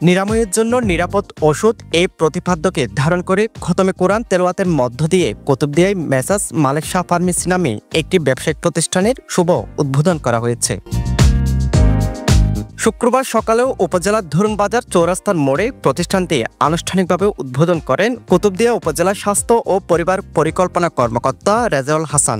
নিরাময়ের জন্য নিরাপদ ওষুধ এই প্রতিপাদ্যকে ধারণ করে খতমে কোরআন তেলাওয়াতের মধ্য দিয়ে কুতুবদিয়ায় মেসার্স মালেক শাহ ফার্মেসি নামে একটি ব্যবসায়িক প্রতিষ্ঠানের শুভ উদ্বোধন করা হয়েছে। শুক্রবার সকালেও উপজেলার ধরুনবাজার চৌরাস্তার মোড়ে প্রতিষ্ঠানটি আনুষ্ঠানিকভাবে উদ্বোধন করেন কুতুবদিয়া উপজেলা স্বাস্থ্য ও পরিবার পরিকল্পনা কর্মকর্তা রেজাউল হাসান।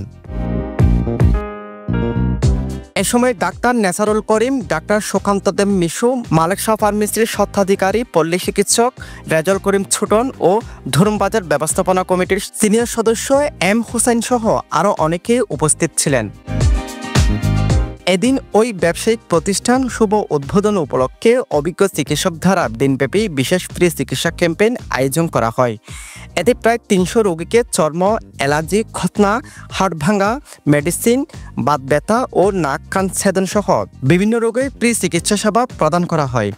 এ সময় ডাক্তার নেসারুল করিম, ডাক্তার সুকান্ত দেব মিশু, মালেক শাহ ফার্মেসির স্বত্বাধিকারী পল্লী চিকিৎসক রেজাউল করিম ছোটন ও ধরুনবাজার ব্যবস্থাপনা কমিটির সিনিয়র সদস্য এম হুসাইন সহ আরও অনেকে উপস্থিত ছিলেন। এদিন ওই ব্যবসায়িক প্রতিষ্ঠান শুভ উদ্বোধন উপলক্ষে অভিজ্ঞ চিকিৎসক দ্বারা দিনব্যাপী বিশেষ ফ্রি চিকিৎসা ক্যাম্পেইন আয়োজন করা হয়। এতে প্রায় ৩০০ রোগীকে চর্ম, অ্যালার্জি, খতনা, হাড় ভাঙা, মেডিসিন, বাত ব্যথা ও নাক কান ছেদন সহ বিভিন্ন রোগে ফ্রি চিকিৎসা সেবা প্রদান করা হয়।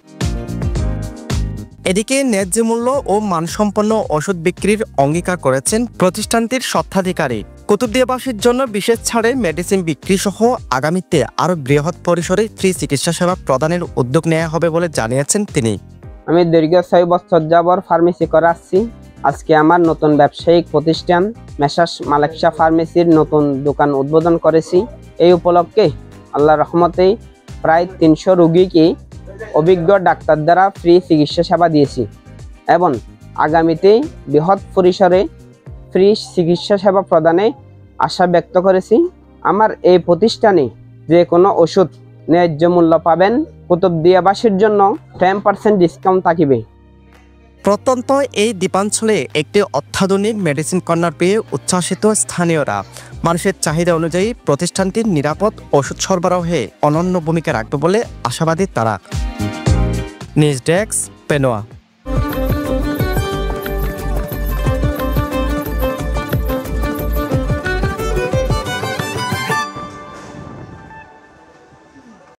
এদিকে ন্যায্য মূল্য ও মানসম্পন্ন ওষুধ বিক্রির অঙ্গীকার করেছেন প্রতিষ্ঠানটির স্বত্বাধিকারী। কুতুবদিয়াবাসীর জন্য বিশেষ ছাড়ে মেডিসিন বিক্রি সহ আগামীতে আরও বৃহৎ পরিসরে ফ্রি চিকিৎসা সেবা প্রদানের উদ্যোগ নেওয়া হবে বলে জানিয়েছেন তিনি। আমি দীর্ঘ ৬ বছর যাবত ফার্মেসি করে আসছি। আজকে আমার নতুন ব্যবসায়িক প্রতিষ্ঠান মেসার্স মালেক শাহ ফার্মেসির নতুন দোকান উদ্বোধন করেছি। এই উপলক্ষে আল্লাহর রহমতেই প্রায় ৩০০ রোগীকে অভিজ্ঞ ডাক্তার দ্বারা ফ্রি চিকিৎসা সেবা দিয়েছি এবং আগামীতে বৃহৎ পরিসরে ফ্রি চিকিৎসা সেবা প্রদানে আশা ব্যক্ত করেছি। আমার এই প্রতিষ্ঠানে যে কোনো ওষুধ ন্যায্য মূল্য পাবেন। কুতুবদিয়াবাসীর জন্য 10% ডিসকাউন্ট থাকিবে। প্রত্যন্ত এই দ্বীপাঞ্চলে একটি অত্যাধুনিক মেডিসিন কর্নার পেয়ে উচ্ছ্বাসিত স্থানীয়রা। মানুষের চাহিদা অনুযায়ী প্রতিষ্ঠানটির নিরাপদ ওষুধ সরবরাহে অনন্য ভূমিকা রাখবে বলে আশাবাদী তারা। News desk, Penowa.